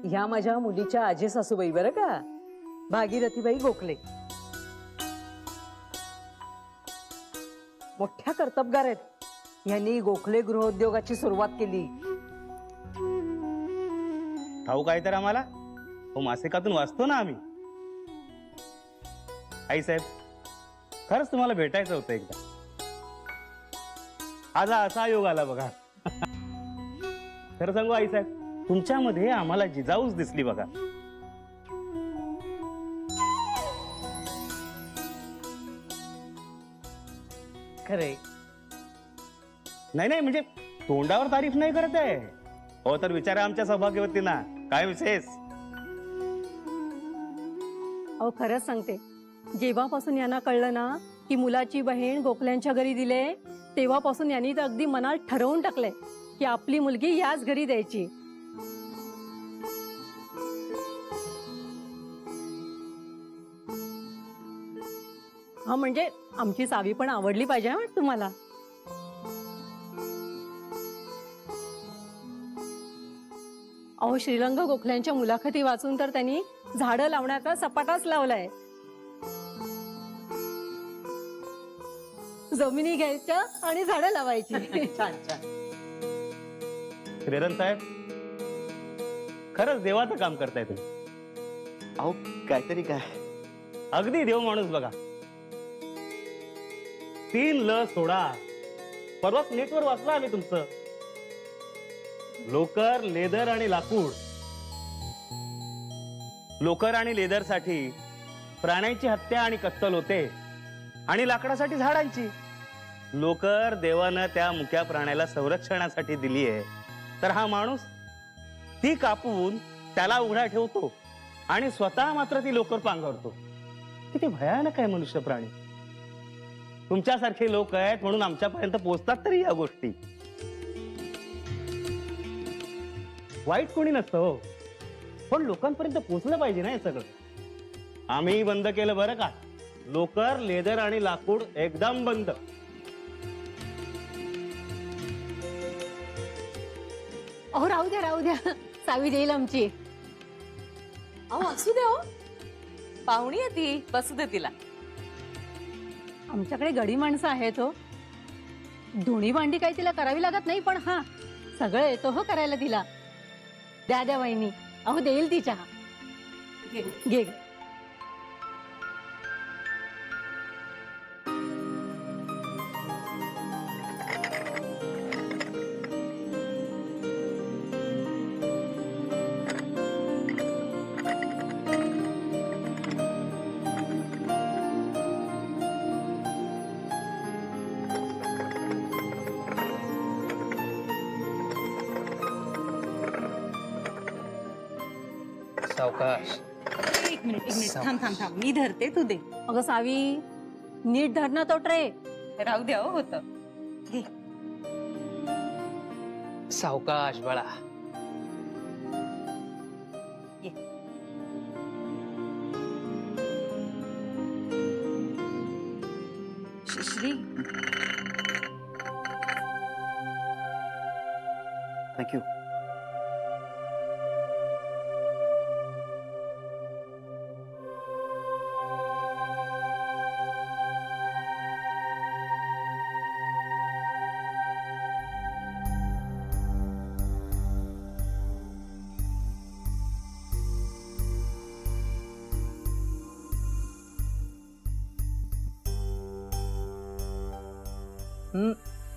ह्या माझ्या मुलीच्या आजी सासूबाई बरं का, भागीरथीबाई गोखले. मोठ्या कर्तबगार आहेत. यांनी गोखले गृहोद्योगाची सुरुवात केली. ठाऊक आहे तर आम्हाला, हो मासिकातून वाचतो ना आम्ही. आई साहेब, खरंच तुम्हाला भेटायचं होतं एकदा. आज असा योग आला बघा. खरं सांगू आई साहेब, तुमच्यामध्ये आम्हाला जिजाऊच दिसली बघा. खरे नाही नाही, म्हणजे तोंडावर तारीफ नाही करत आहे हो, तर विचारा आमच्या सौभाग्यवतींना काय विशेष. अहो खरंच सांगते, जेव्हापासून यांना कळलं ना की मुलाची बहीण गोखल्यांच्या घरी दिले, तेव्हापासून यांनी तर अगदी मनात ठरवून टाकलंय की आपली मुलगी याच घरी द्यायची. हा म्हणजे आमची सावी पण आवडली पाहिजे ना तुम्हाला. अहो श्रीरंग गोखल्यांच्या मुलाखती वाचून तर त्यांनी झाडं लावण्याचा सपाटाच लावलाय. जमिनी घ्यायच्या आणि झाडं लावायची. छान छान. श्रीरंग साहेब, खरंच देवाचं काम करताय तुम्ही. अहो काहीतरी काय, अगदी देव माणूस बघा. 3 ल सोडा. परवाच नेटवर वाचलं आम्ही तुमचं. लोकर, लेदर आणि लाकूड. लोकर आणि लेदर साठी प्राण्यांची हत्या आणि कत्तल होते, आणि लाकडासाठी झाडांची. लोकर देवानं त्या मुक्या प्राण्याला संरक्षणासाठी दिली आहे, तर हा माणूस ती कापून त्याला उघडा ठेवतो आणि स्वतः मात्र ती लोकर पांघरतो. किती भयानक आहे मनुष्य प्राणी. तुमच्यासारखे लोक आहेत म्हणून आमच्यापर्यंत पोहोचतात तरी या गोष्टी. वाईट कोणी नसतं हो, पण लोकांपर्यंत पोहोचलं पाहिजे ना हे सगळं. आम्ही बंद केलं बरं का. लोकर, लेदर आणि लाकूड एकदम बंद. अहो राहू द्या, सावी देईल आमची. अहो असू द्या हो, पाहुणी आहे ती, बसू दे तिला. आमच्याकडे गडी माणसं आहेत हो. धुणी भांडी काही तिला करावी लागत नाही, पण हा सगळं येतो हो करायला तिला. द्या वहिनी, अहो देईल ती चहा. घे. सावकाश. एक मिनिट थांब, मी धरते, तू दे. अगं सावी, नीट धर ना तो ट्रे. राहू द्या हो, होतं. सावकाश बाळा. श्री, थँक्यू.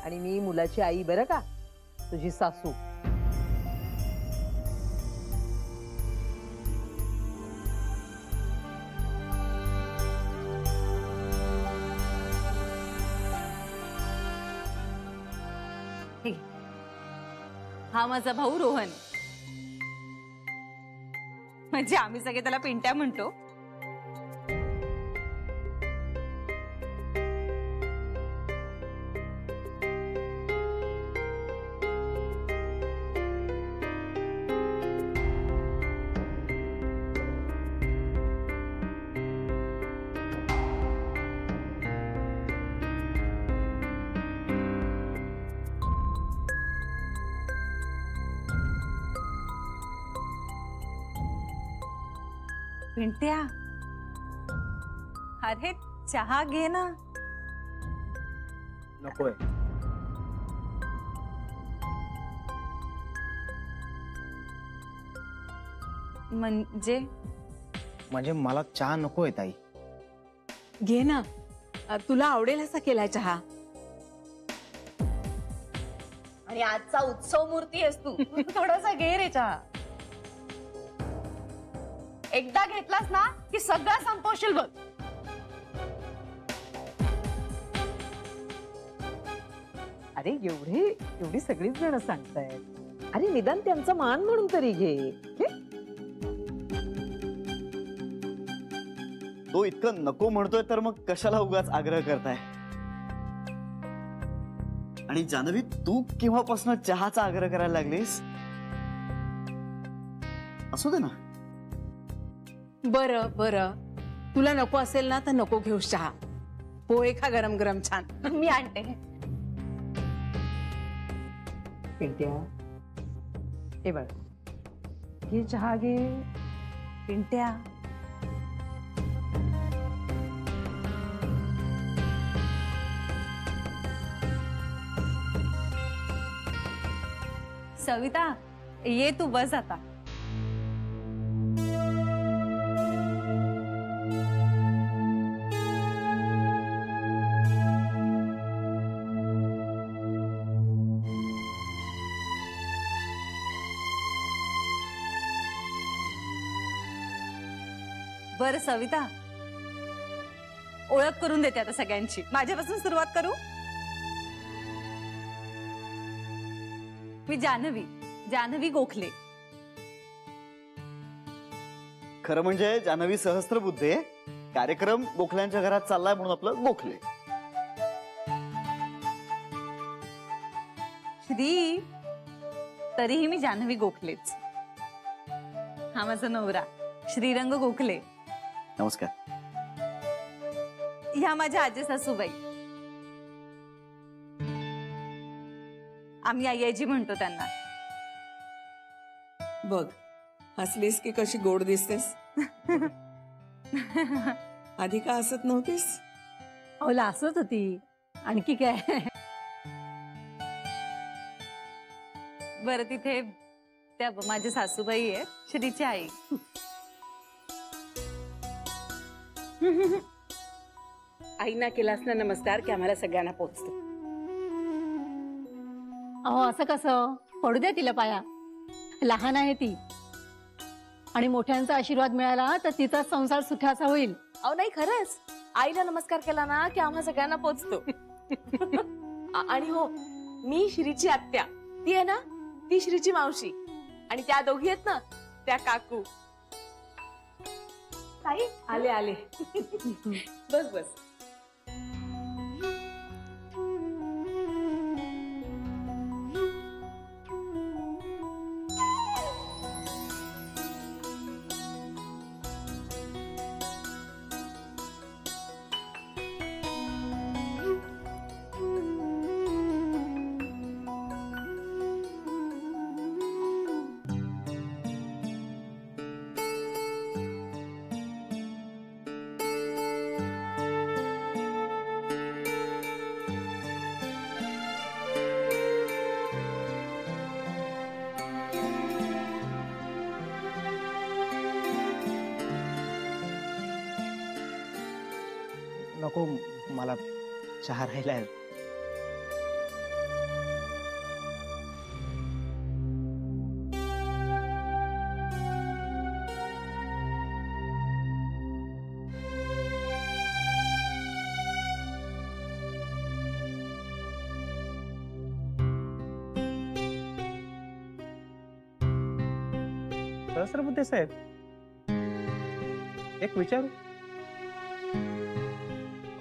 आणि मी मुलाची आई बरं का, तुझी सासू. हा माझा भाऊ रोहन. म्हणजे आम्ही सगळे त्याला पिंट्या म्हणतो. पिंट्या, अरे चहा घे ना. नकोय. म्हणजे मला चहा नकोय ताई. घे ना, तुला आवडेल असा केलाय चहा. आणि आजचा उत्सव मूर्ती आहेस तू. थोडासा घे रे चहा. एकदा घेतलास ना की सगळं संपवशील बघ. अरे एवढी सगळीच जण सांगतायत. अरे निदान त्यांचा मान म्हणून तरी घे. तो इतकं नको म्हणतोय तर मग कशाला उगाच आग्रह करताय. आणि जान्हवी, तू केव्हापासून चहाचा आग्रह करायला लागलीस? असू दे ना. बरं बरं, तुला नको असेल ना तर नको घेऊस चहा. पोहे खा गरम गरम छान. मी आणते. पिंट्या, हे बघ, घे चहा घे. पिंट्या, सविता, ये तू बस आता. बरं सविता, ओळख करून देते आता सगळ्यांची. माझ्यापासून सुरुवात करू. मी जान्हवी गोखले. खरं म्हणजे जान्हवी सहस्त्रबुद्धे. कार्यक्रम गोखल्यांच्या घरात चाललाय म्हणून आपलं गोखले. श्री, तरीही मी जान्हवी गोखलेच. हा माझा नवरा श्रीरंग गोखले. नमस्कार. ह्या माझ्या आजी सासूबाई. आम्ही आई म्हणतो त्यांना. बघ, हसलीस की कशी गोड दिसतेस. आधी का हसत नव्हतीस? अहो लासच होती, आणखी काय. बरं, तिथे त्या माझ्या सासूबाई आहेत, श्रीची आई. आईना केलास ना नमस्कार की आम्हाला सगळ्यांना पोचतो. अहो असं कसं, पडू द्या तिला पाया. लहान आहे ती, आणि मोठ्यांचा आशीर्वाद मिळाला तर तिचा संसार सुखाचा होईल. अहो नाही, खरंच आईला नमस्कार केला ना की आम्हा सगळ्यांना पोचतो. आणि हो, मी श्रीची आत्या, ती आहे ना ती श्रीची मावशी, आणि त्या दोघी आहेत ना त्या काकू. ताई आले आले. बस बस. नको, मला चहा राहिलाय. सहस्त्रबुद्धे साहेब, एक विचारू?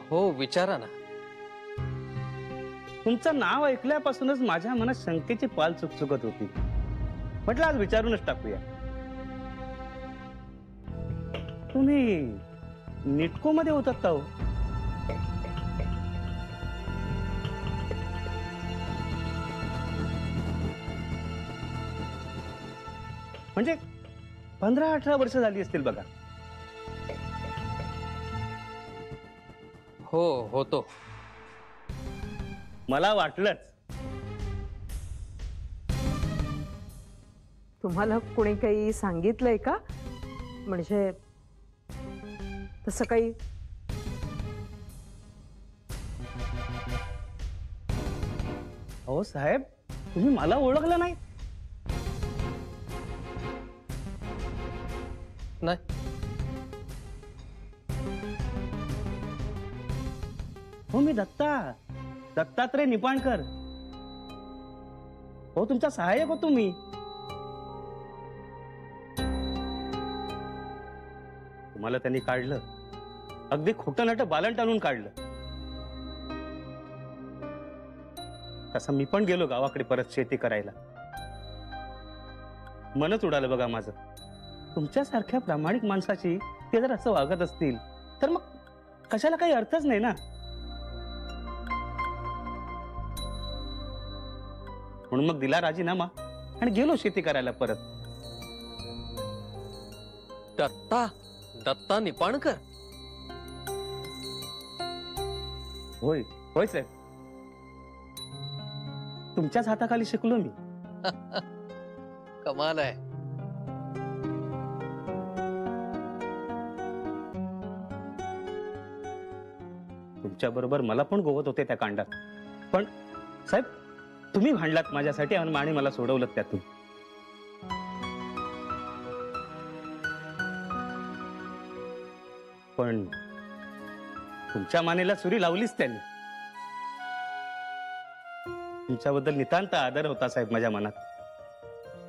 हो, विचारा ना. तुमचं नाव ऐकल्यापासूनच माझ्या मनात शंकेची पाल चुकचुकत होती. म्हटलं आज विचारूनच टाकूया. तुम्ही निटको मध्ये होतात का हो? म्हणजे 15-18 वर्ष झाली असतील बघा. हो होतो. मला वाटलंच. तुम्हाला कोणी काही सांगितलंय का? म्हणजे तसं काही? हो साहेब, तुम्ही मला ओळखलं नाही? नाही. हो, मी दत्तात्रय निपाणकर. हो, तुमचा सहाय्यक होतो मी. तुम्हाला त्यांनी काढलं, अगदी खोटं नाटं बालन टाळून काढलं. तसं मी पण गेलो गावाकडे परत शेती करायला. मनच उडालं बघा माझं. तुमच्यासारख्या प्रामाणिक माणसाची ते जर असं वागत असतील तर मग कशाला काही अर्थच नाही ना. म्हणून मग दिला राजीनामा आणि गेलो शेती करायला परत. दत्ता निपाणकर? होय होय साहेब, तुमच्याच हाताखाली शिकलो मी. कमाल आहे. तुमच्या बरोबर मला पण गोवत होते त्या कांडात. पण साहेब, तुम्ही भांडलात माझ्यासाठी आणि मला सोडवलं त्यातून. पण तुमच्या मानेला सुरी लावलीच त्यांनी. तुमच्याबद्दल नितांत आदर होता साहेब माझ्या मनात.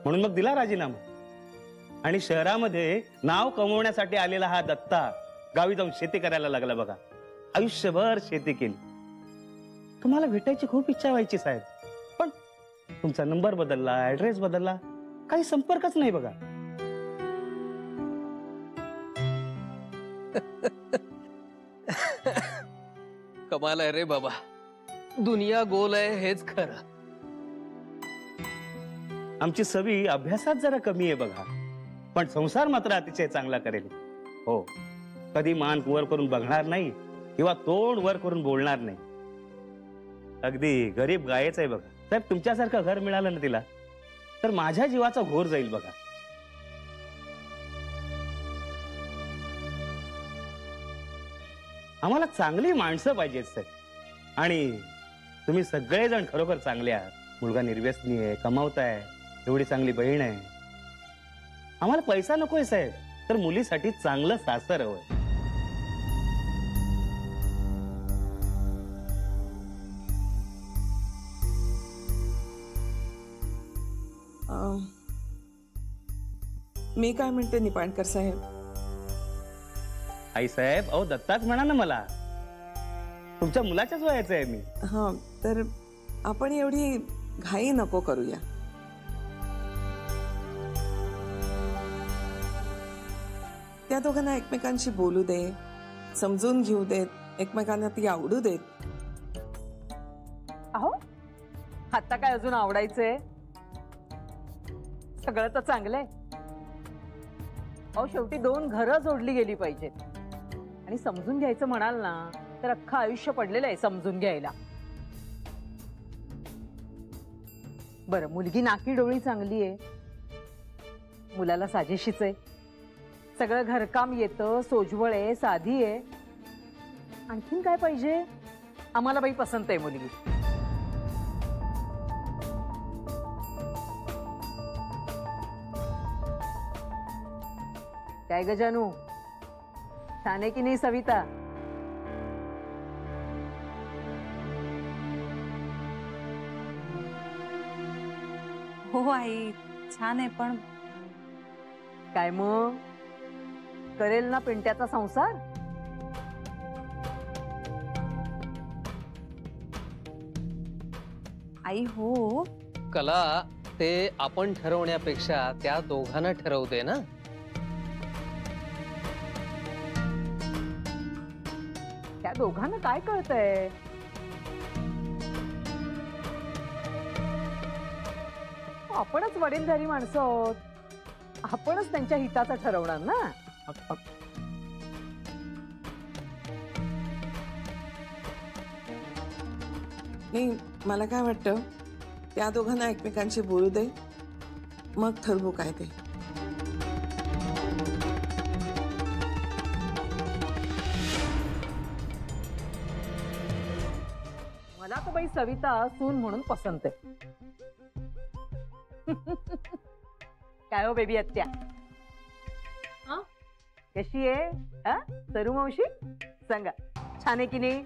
म्हणून मग दिला राजीनामा आणि शहरामध्ये नाव कमवण्यासाठी आलेला हा दत्ता गावी जाऊन शेती करायला लागला बघा. आयुष्यभर शेती केली. तुम्हाला भेटायची खूप इच्छा व्हायची साहेब, पण तुमचा नंबर बदलला, ऍड्रेस बदलला, काही संपर्कच नाही बघा. कमाल आहे रे बाबा. दुनिया गोल आहे हेच खरं. आमची सवी अभ्यासात जरा कमी आहे बघा, पण संसार मात्र अतिशय चांगला करेल. हो, कधी मान वर करून बघणार नाही किंवा तोंड वर करून बोलणार नाही. अगदी गरीब गायच आहे बघा. साहेब, तुमच्यासारखं घर मिळालं ना तिला तर माझ्या जीवाचा घोर जाईल बघा. आम्हाला चांगली माणसं पाहिजेत साहेब, आणि तुम्ही सगळेजण खरोखर चांगले आहात. मुलगा निर्व्यसनी आहे, कमावताय, एवढी चांगली बहीण आहे. आम्हाला पैसा नकोय साहेब, तर मुलीसाठी चांगलं सासर हवंय. मी काय म्हणते निपाणकर साहेब, आई साहेब, अहो दत्ताच म्हणा ना मला. तुमच्या मुलाच्याच वयाचं आहे मी. हा, तर आपण एवढी घाई नको करूया. त्या दोघांना एकमेकांशी बोलू दे, समजून घेऊ देत, एकमेकांना ती आवडू देत. अहो, आता काय अजून आवडायचंय? सगळं तर चांगलंय. अहो, शेवटी दोन घरं जोडली गेली पाहिजेत. आणि समजून घ्यायचं म्हणाल ना तर अख्खं आयुष्य पडलेलं आहे समजून घ्यायला. बरं, मुलगी नाकी डोळी चांगली आहे, मुलाला साजेशीच आहे, सगळं घरकाम येतं, सोजवळ आहे, साधी आहे. आणखीन काय पाहिजे? आम्हाला बाई पसंत आहे मुलगी. काय ग जानू, छान आहे की नाही सविता? हो आई, छान आहे. पण काय मग, करेल ना पिंट्याचा संसार? आई हो, कला, ते आपण ठरवण्यापेक्षा त्या दोघांना ठरवते ना. त्या दोघांना काय कळतंय? आपणच वडीलधारी माणसं आहोत, आपणच त्यांच्या हिताचं ठरवणार ना. नाही, मला काय वाटतं, त्या दोघांना एकमेकांशी बोलू दे, मग ठरवू काय ते. मला तर बाई सविता सून म्हणून पसंत आहे. काय हो बेबी आत्या, हा? कशी आहे हा सरू मावशी? सांगा, छान आहे की नाही?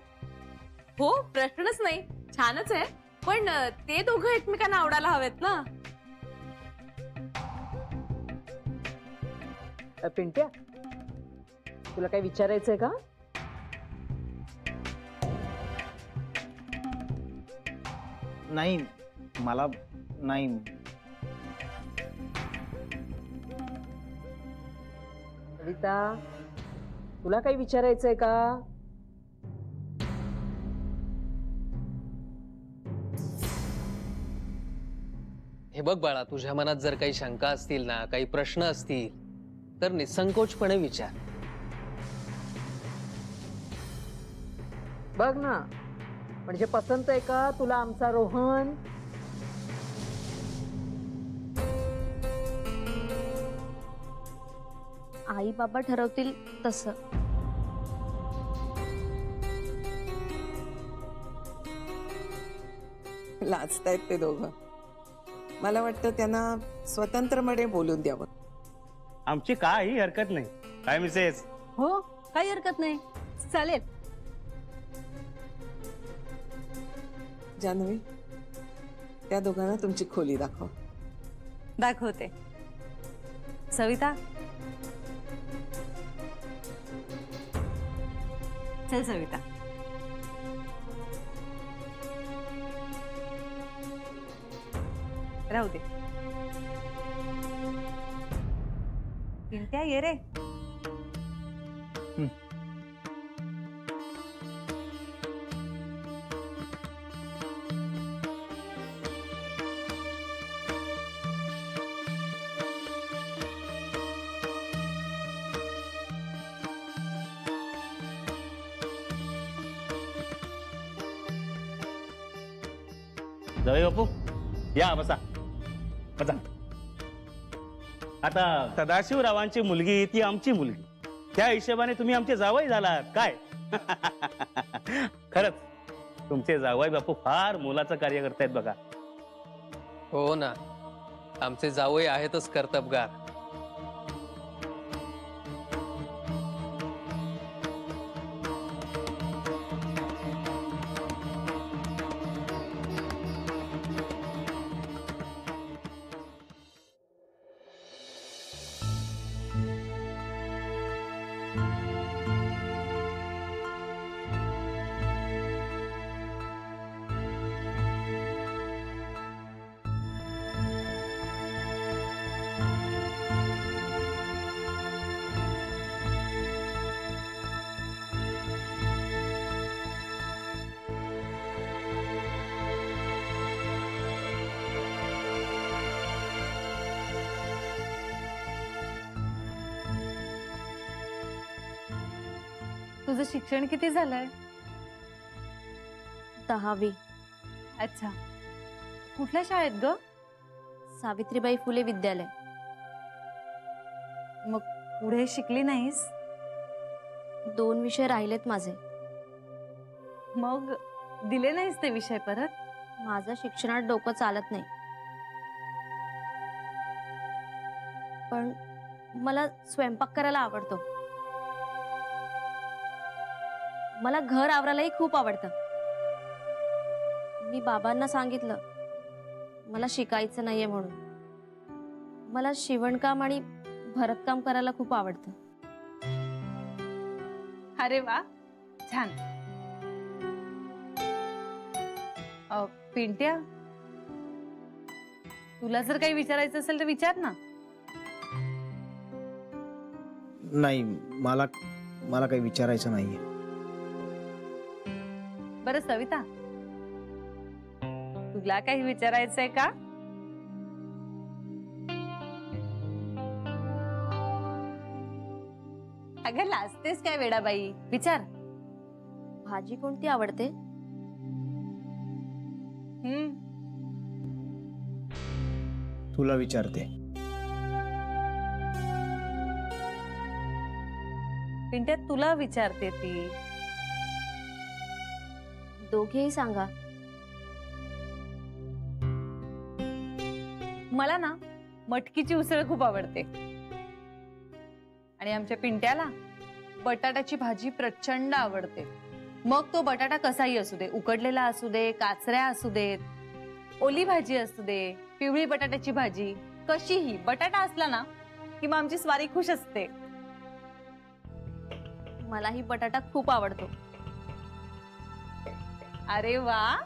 हो, प्रश्नच नाही, छानच आहे. पण ते दोघं एकमेकांना आवडायला हवेत ना. पिंट्या, तुला काही विचारायचंय का? नाही, मला नाही. सविता, तुला काही विचारायचंय का? हे बघ बाळा, तुझ्या मनात जर काही शंका असतील ना, काही प्रश्न असतील तर निसंकोचपणे विचार. बघ ना, म्हणजे पसंत आहे का तुला आमचा रोहन? आई बाबा ठरवतील तसं. लाजतायत ते दोघं. मला वाटतं त्यांना स्वतंत्रपणे बोलून द्यावं. आमची काही हरकत नाही. काय मिसेस? हो, काही हरकत नाही, चालेल. जान्हवी, त्या दोघांना तुमची खोली दाखव. दाखवते. सविता, चल सविता. राहू दे. पिंट्या, ये रे. जावई बापू, या बसा बसा. आता सदाशिवरावांची मुलगी ती आमची मुलगी, त्या हिशोबाने तुम्ही आमचे जावई झालात काय? खरंच तुमचे जावई बापू फार मोलाचं कार्य करतायत बघा. हो ना, आमचे जावई आहेतच कर्तबगार. तुझं शिक्षण किती झालंय? 10वी. अच्छा, कुठल्या शाळेत ग? सावित्रीबाई फुले विद्यालय. मग पुढे शिकली नाहीस? 2 विषय राहिलेत माझे. मग दिले नाहीस ते विषय परत? माझं शिक्षणात डोकं चालत नाही. पण मला स्वयंपाक करायला आवडतो. मला घर आवरायलाही खूप आवडतं. मी बाबांना सांगितलं मला शिकायचं नाहीये म्हणून. मला शिवणकाम आणि भरतकाम करायला खूप आवडतं. अरे वा, छान. पिंट्या, तुला जर काही विचारायचं असेल तर विचार ना. नाही, मला काही विचारायचं नाहीये. बरं सविता, तुला काही विचारायचंय का? अगं लाजतेस काय वेडाबाई, विचार. भाजी कोणती आवडते? तुला विचारते. पिंट्या तुला विचारते ती. दोघेही सांगा. मला ना मटकीची उसळ खूप आवडते आणि आमच्या पिंट्याला बटाट्याची भाजी प्रचंड आवडते. मग तो बटाटा कसाही असू दे, उकडलेला असू दे, काचऱ्या असू देत, ओली भाजी असू दे, पिवळी बटाट्याची भाजी, कशीही बटाटा असला ना की मग आमची स्वारी खुश असते. मलाही बटाटा खूप आवडतो. अरे वा,